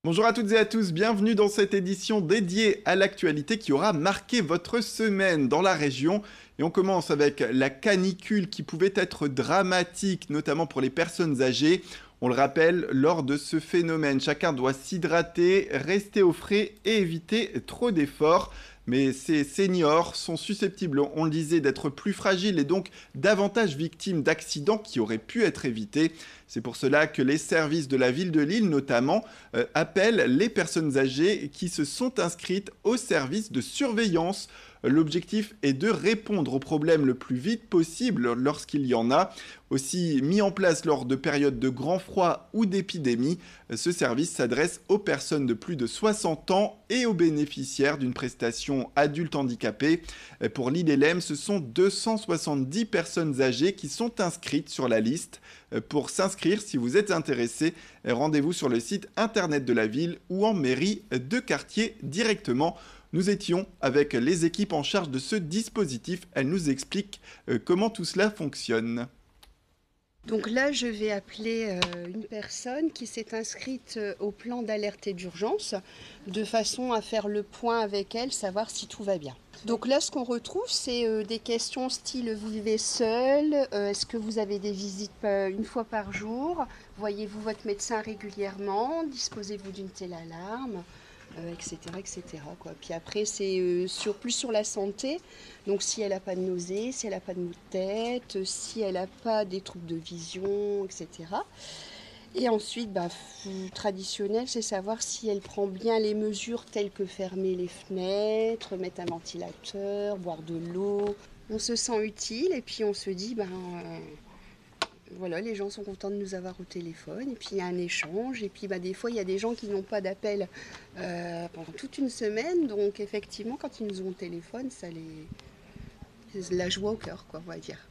Bonjour à toutes et à tous, bienvenue dans cette édition dédiée à l'actualité qui aura marqué votre semaine dans la région. Et on commence avec la canicule qui pouvait être dramatique, notamment pour les personnes âgées. On le rappelle, lors de ce phénomène, chacun doit s'hydrater, rester au frais et éviter trop d'efforts. Mais ces seniors sont susceptibles, on le disait, d'être plus fragiles et donc davantage victimes d'accidents qui auraient pu être évités. C'est pour cela que les services de la ville de Lille, notamment, appellent les personnes âgées qui se sont inscrites au service de surveillance. L'objectif est de répondre aux problèmes le plus vite possible lorsqu'il y en a. Aussi mis en place lors de périodes de grand froid ou d'épidémie, ce service s'adresse aux personnes de plus de 60 ans et aux bénéficiaires d'une prestation adulte handicapé. Pour l'ILM, ce sont 270 personnes âgées qui sont inscrites sur la liste. Pour s'inscrire, si vous êtes intéressé, rendez-vous sur le site internet de la ville ou en mairie de quartier directement. Nous étions avec les équipes en charge de ce dispositif. Elles nous expliquent comment tout cela fonctionne. Donc là, je vais appeler une personne qui s'est inscrite au plan d'alerte et d'urgence de façon à faire le point avec elle, savoir si tout va bien. Donc là, ce qu'on retrouve, c'est des questions style vous vivez seul, est-ce que vous avez des visites une fois par jour, voyez-vous votre médecin régulièrement, disposez-vous d'une telle alarme, etc., etc., quoi. Puis après, c'est plus sur la santé. Donc si elle n'a pas de nausées, si elle n'a pas de maux de tête, si elle n'a pas des troubles de vision, etc. Et ensuite, traditionnel, c'est savoir si elle prend bien les mesures telles que fermer les fenêtres, mettre un ventilateur, boire de l'eau. On se sent utile et puis on se dit, voilà, les gens sont contents de nous avoir au téléphone, et puis il y a un échange, et puis des fois il y a des gens qui n'ont pas d'appel pendant toute une semaine, donc effectivement quand ils nous ont au téléphone, c'est la joie au cœur, quoi, on va dire.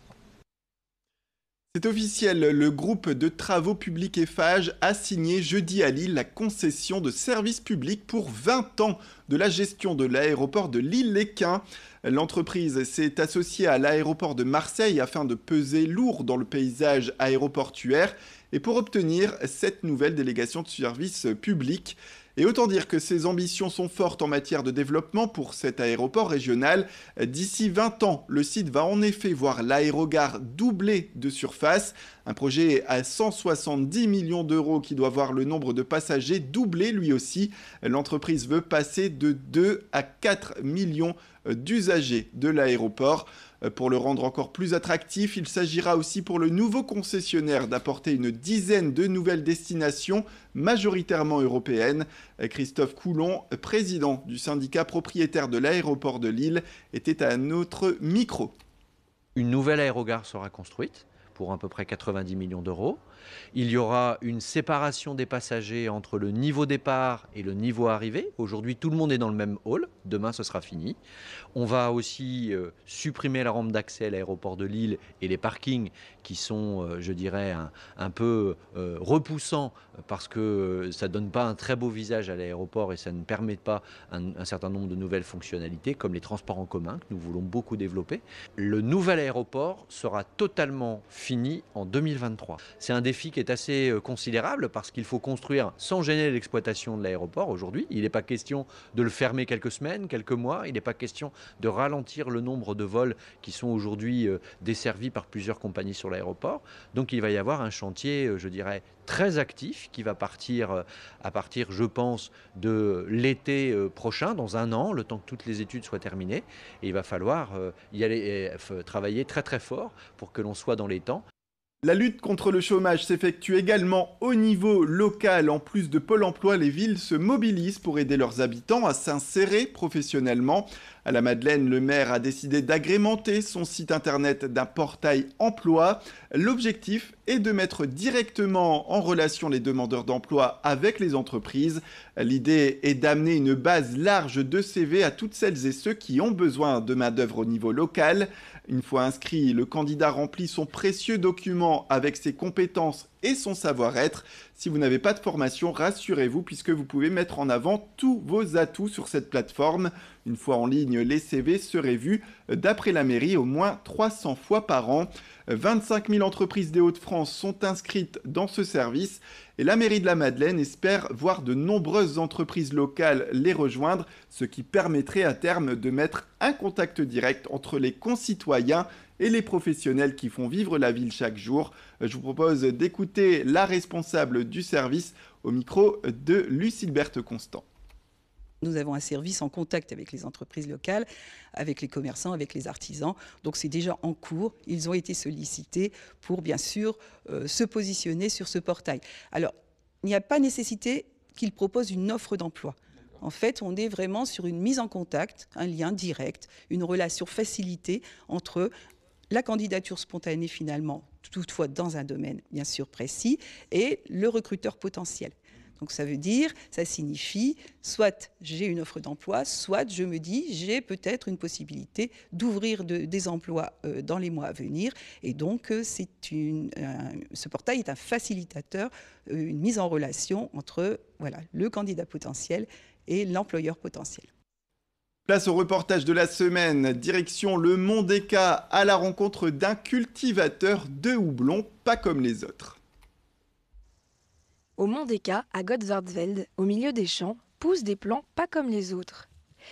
C'est officiel, le groupe de travaux publics Eiffage a signé jeudi à Lille la concession de service public pour 20 ans de la gestion de l'aéroport de Lille-Léquin. L'entreprise s'est associée à l'aéroport de Marseille afin de peser lourd dans le paysage aéroportuaire et pour obtenir cette nouvelle délégation de service public. Et autant dire que ses ambitions sont fortes en matière de développement pour cet aéroport régional. D'ici 20 ans, le site va en effet voir l'aérogare doubler de surface. Un projet à 170 millions d'euros qui doit voir le nombre de passagers doubler lui aussi. L'entreprise veut passer de 2 à 4 millions d'usagers de l'aéroport. Pour le rendre encore plus attractif, il s'agira aussi pour le nouveau concessionnaire d'apporter une dizaine de nouvelles destinations, majoritairement européennes. Christophe Coulon, président du syndicat propriétaire de l'aéroport de Lille, était à notre micro. Une nouvelle aérogare sera construite pour à peu près 90 millions d'euros. Il y aura une séparation des passagers entre le niveau départ et le niveau arrivée. Aujourd'hui, tout le monde est dans le même hall. Demain, ce sera fini. On va aussi supprimer la rampe d'accès à l'aéroport de Lille et les parkings qui sont, je dirais, un peu repoussants parce que ça ne donne pas un très beau visage à l'aéroport et ça ne permet pas un certain nombre de nouvelles fonctionnalités comme les transports en commun que nous voulons beaucoup développer. Le nouvel aéroport sera totalement fini en 2023. C'est un défi qui est assez considérable parce qu'il faut construire sans gêner l'exploitation de l'aéroport aujourd'hui. Il n'est pas question de le fermer quelques semaines, quelques mois. Il n'est pas question de ralentir le nombre de vols qui sont aujourd'hui desservis par plusieurs compagnies sur l'aéroport. Donc il va y avoir un chantier, je dirais, très actif qui va partir à partir, je pense, de l'été prochain, dans un an, le temps que toutes les études soient terminées. Et il va falloir y aller travailler très très fort pour que l'on soit dans les temps. La lutte contre le chômage s'effectue également au niveau local. En plus de Pôle emploi, les villes se mobilisent pour aider leurs habitants à s'insérer professionnellement. À la Madeleine, le maire a décidé d'agrémenter son site internet d'un portail emploi. L'objectif est de mettre directement en relation les demandeurs d'emploi avec les entreprises. L'idée est d'amener une base large de CV à toutes celles et ceux qui ont besoin de main-d'œuvre au niveau local. Une fois inscrit, le candidat remplit son précieux document avec ses compétences et son savoir-être. Si vous n'avez pas de formation, rassurez-vous puisque vous pouvez mettre en avant tous vos atouts sur cette plateforme. Une fois en ligne, les CV seraient vus, d'après la mairie, au moins 300 fois par an. 25 000 entreprises des Hauts-de-France sont inscrites dans ce service et la mairie de la Madeleine espère voir de nombreuses entreprises locales les rejoindre, ce qui permettrait à terme de mettre un contact direct entre les concitoyens et les professionnels qui font vivre la ville chaque jour. Je vous propose d'écouter la responsable du service au micro de Lucille-Berthe Constant. Nous avons un service en contact avec les entreprises locales, avec les commerçants, avec les artisans. Donc c'est déjà en cours. Ils ont été sollicités pour bien sûr se positionner sur ce portail. Alors, il n'y a pas nécessité qu'ils proposent une offre d'emploi. En fait, on est vraiment sur une mise en contact, un lien direct, une relation facilitée entre la candidature spontanée finalement, toutefois dans un domaine bien sûr précis, et le recruteur potentiel. Donc ça veut dire, ça signifie, soit j'ai une offre d'emploi, soit je me dis j'ai peut-être une possibilité d'ouvrir des emplois dans les mois à venir. Et donc ce portail est un facilitateur, une mise en relation entre le candidat potentiel et l'employeur potentiel. Place au reportage de la semaine, direction le Mont des Cas à la rencontre d'un cultivateur de houblon pas comme les autres. Au Mont des Cas, à Gottswardsveld, au milieu des champs, poussent des plants pas comme les autres.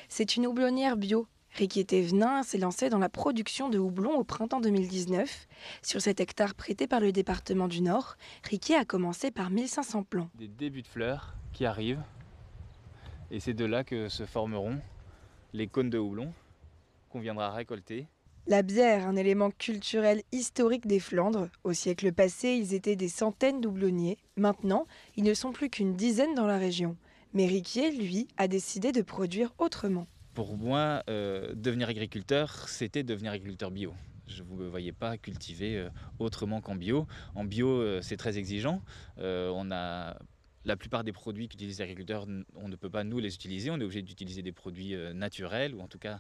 C'est une houblonnière bio. Riquier Thévenin s'est lancé dans la production de houblon au printemps 2019. Sur cet hectare prêté par le département du Nord, Riquier a commencé par 1500 plants. Des débuts de fleurs qui arrivent, et c'est de là que se formeront les cônes de houblon qu'on viendra récolter. La bière, un élément culturel historique des Flandres. Au siècle passé, ils étaient des centaines d'houblonniers. Maintenant, ils ne sont plus qu'une dizaine dans la région. Mais Riquier, lui, a décidé de produire autrement. Pour moi, devenir agriculteur, c'était devenir agriculteur bio. Je ne me voyais pas cultiver autrement qu'en bio. En bio, c'est très exigeant. La plupart des produits qu'utilisent les agriculteurs, on ne peut pas nous les utiliser. On est obligé d'utiliser des produits naturels ou en tout cas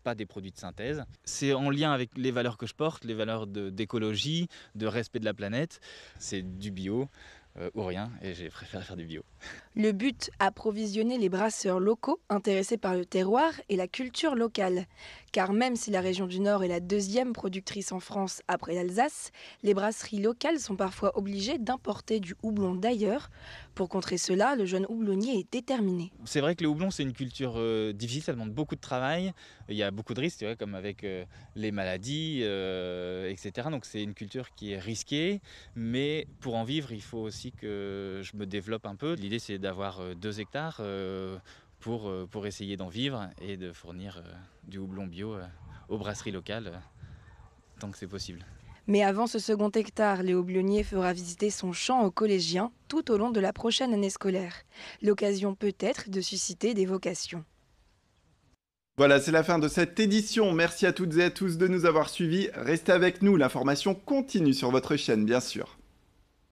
pas des produits de synthèse. C'est en lien avec les valeurs que je porte, les valeurs d'écologie, de respect de la planète. C'est du bio ou rien et j'ai préféré faire du bio. Le but, approvisionner les brasseurs locaux intéressés par le terroir et la culture locale. Car même si la région du Nord est la deuxième productrice en France après l'Alsace, les brasseries locales sont parfois obligées d'importer du houblon d'ailleurs. Pour contrer cela, le jeune houblonnier est déterminé. C'est vrai que le houblon, c'est une culture difficile, ça demande beaucoup de travail. Il y a beaucoup de risques, comme avec les maladies, etc. Donc c'est une culture qui est risquée, mais pour en vivre, il faut aussi que je me développe un peu. L'idée, c'est d'avoir 2 hectares pour essayer d'en vivre et de fournir du houblon bio aux brasseries locales tant que c'est possible. Mais avant ce second hectare, le houblonnier fera visiter son champ aux collégiens tout au long de la prochaine année scolaire. L'occasion peut-être de susciter des vocations. Voilà, c'est la fin de cette édition. Merci à toutes et à tous de nous avoir suivis. Restez avec nous, l'information continue sur votre chaîne, bien sûr.